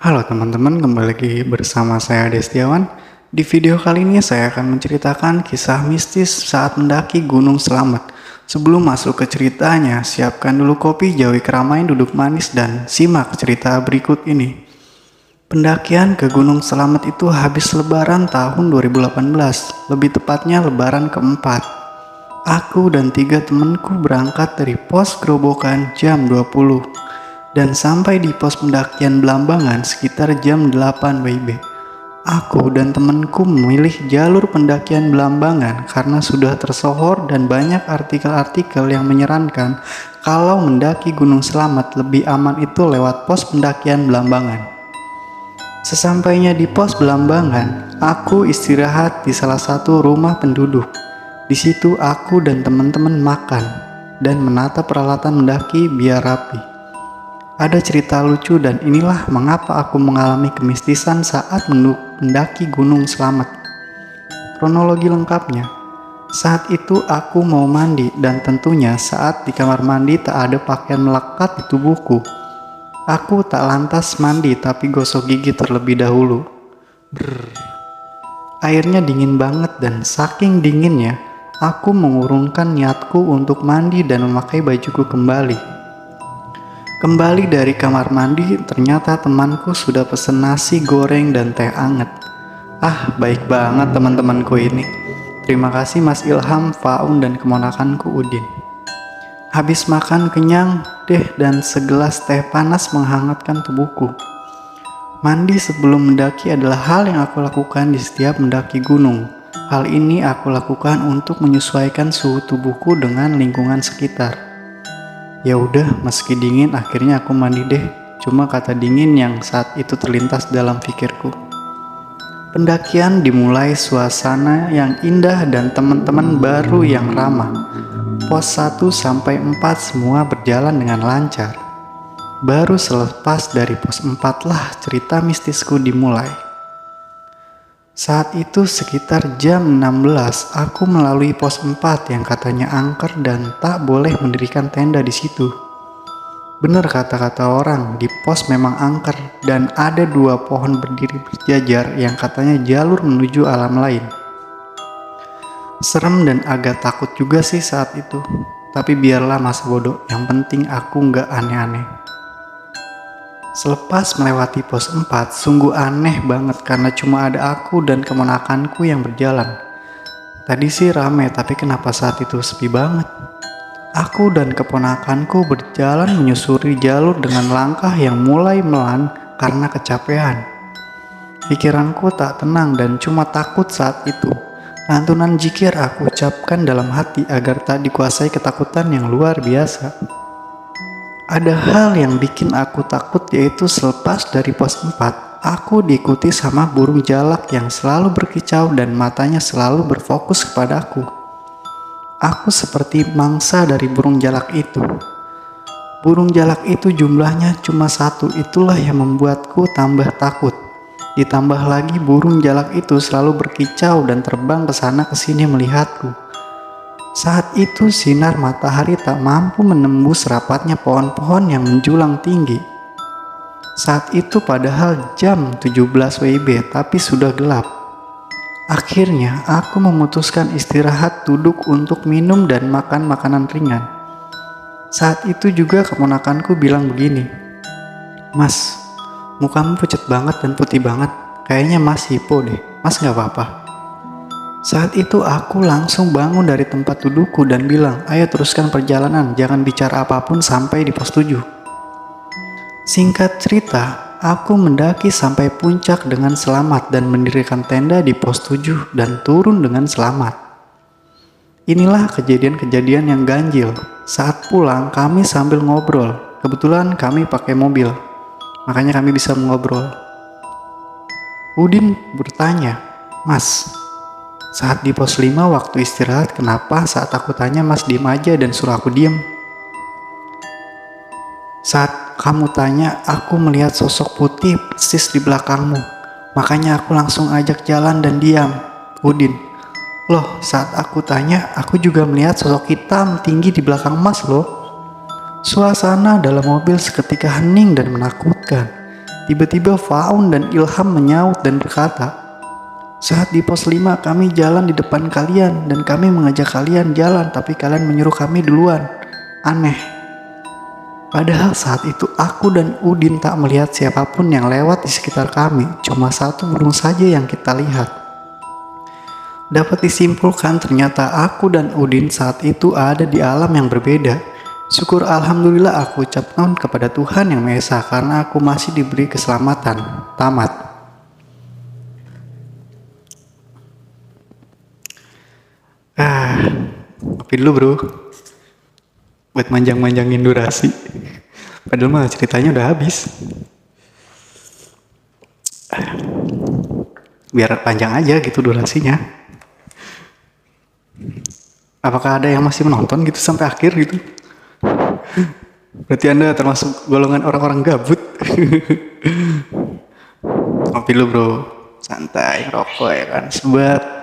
Halo teman-teman, kembali lagi bersama saya Destiawan. Di video kali ini saya akan menceritakan kisah mistis saat mendaki Gunung Selamet. Sebelum masuk ke ceritanya, siapkan dulu kopi, jauhi keramaian, duduk manis, dan simak cerita berikut ini. Pendakian ke Gunung Selamet itu habis lebaran tahun 2018, lebih tepatnya lebaran keempat. Aku dan 3 temanku berangkat dari pos Gerobokan jam 20 dan sampai di pos pendakian Belambangan sekitar jam 8 WIB. Aku dan temanku memilih jalur pendakian Belambangan karena sudah tersohor dan banyak artikel-artikel yang menyarankan kalau mendaki Gunung Selamet lebih aman itu lewat pos pendakian Belambangan. Sesampainya di pos Belambangan, aku istirahat di salah satu rumah penduduk. Di situ aku dan teman-teman makan dan menata peralatan mendaki biar rapi. Ada cerita lucu dan inilah mengapa aku mengalami kemistisan saat mendaki Gunung Selamet. Kronologi lengkapnya. Saat itu aku mau mandi dan tentunya saat di kamar mandi tak ada pakaian melekat di tubuhku. Aku tak lantas mandi tapi gosok gigi terlebih dahulu. Airnya dingin banget dan saking dinginnya, aku mengurungkan niatku untuk mandi dan memakai bajuku kembali. Kembali dari kamar mandi, ternyata temanku sudah pesen nasi goreng dan teh anget. Baik banget teman-temanku ini. Terima kasih Mas Ilham, Faun, dan keponakanku Udin. Habis makan kenyang deh dan segelas teh panas menghangatkan tubuhku. Mandi sebelum mendaki adalah hal yang aku lakukan di setiap mendaki gunung. Hal ini aku lakukan untuk menyesuaikan suhu tubuhku dengan lingkungan sekitar. Ya udah, meski dingin akhirnya aku mandi deh. Cuma kata dingin yang saat itu terlintas dalam pikirku. Pendakian dimulai suasana yang indah dan teman-teman baru yang ramah. Pos 1 sampai 4 semua berjalan dengan lancar. Baru selepas dari pos 4 lah cerita mistisku dimulai. Saat itu sekitar jam 16 aku melalui pos 4 yang katanya angker dan tak boleh mendirikan tenda di situ. Benar kata-kata orang, di pos memang angker dan ada 2 pohon berdiri berjajar yang katanya jalur menuju alam lain. Serem dan agak takut juga sih saat itu. Tapi biarlah masa bodoh, yang penting aku nggak aneh-aneh. Selepas melewati pos 4, sungguh aneh banget karena cuma ada aku dan keponakanku yang berjalan. Tadi sih rame, tapi kenapa saat itu sepi banget? Aku dan keponakanku berjalan menyusuri jalur dengan langkah yang mulai melan karena kecapean. Pikiranku tak tenang dan cuma takut saat itu. Lantunan zikir aku ucapkan dalam hati agar tak dikuasai ketakutan yang luar biasa. Ada hal yang bikin aku takut yaitu selepas dari pos 4, aku diikuti sama burung jalak yang selalu berkicau dan matanya selalu berfokus kepada aku. Aku seperti mangsa dari burung jalak itu. Burung jalak itu jumlahnya cuma 1, itulah yang membuatku tambah takut. Ditambah lagi burung jalak itu selalu berkicau dan terbang ke sana ke sini melihatku. Saat itu sinar matahari tak mampu menembus rapatnya pohon-pohon yang menjulang tinggi. Saat itu padahal jam 17 WIB tapi sudah gelap. Akhirnya aku memutuskan istirahat duduk untuk minum dan makan makanan ringan. Saat itu juga keponakanku bilang begini, "Mas, mukamu pucat banget dan putih banget, kayaknya Mas hipo deh, Mas gak apa-apa." Saat itu aku langsung bangun dari tempat dudukku dan bilang, "Ayo teruskan perjalanan, jangan bicara apapun sampai di pos 7. Singkat cerita, aku mendaki sampai puncak dengan selamat dan mendirikan tenda di pos 7 dan turun dengan selamat. Inilah kejadian-kejadian yang ganjil. Saat pulang kami sambil ngobrol, kebetulan kami pakai mobil. Makanya kami bisa mengobrol." Udin bertanya, "Mas, saat di pos 5 waktu istirahat kenapa saat aku tanya Mas diem aja dan suruh aku diem? Saat kamu tanya aku melihat sosok putih persis di belakangmu. Makanya aku langsung ajak jalan dan diam." Udin, "Loh, saat aku tanya aku juga melihat sosok hitam tinggi di belakang Mas loh." Suasana dalam mobil seketika hening dan menakutkan. Tiba-tiba Faun dan Ilham menyaut dan berkata, "Saat di pos 5 kami jalan di depan kalian dan kami mengajak kalian jalan tapi kalian menyuruh kami duluan. Aneh." Padahal saat itu aku dan Udin tak melihat siapapun yang lewat di sekitar kami, cuma satu burung saja yang kita lihat. Dapat disimpulkan ternyata aku dan Udin saat itu ada di alam yang berbeda. Syukur alhamdulillah aku ucapkan kepada Tuhan Yang Maha Esa karena aku masih diberi keselamatan. Tamat. Kopi dulu bro, buat manjang-manjangin durasi. Padahal mah ceritanya udah habis. Biar panjang aja gitu durasinya. Apakah ada yang masih menonton gitu sampai akhir gitu? Berarti Anda termasuk golongan orang-orang gabut. Kopi dulu bro, santai, rokok ya kan, sebat.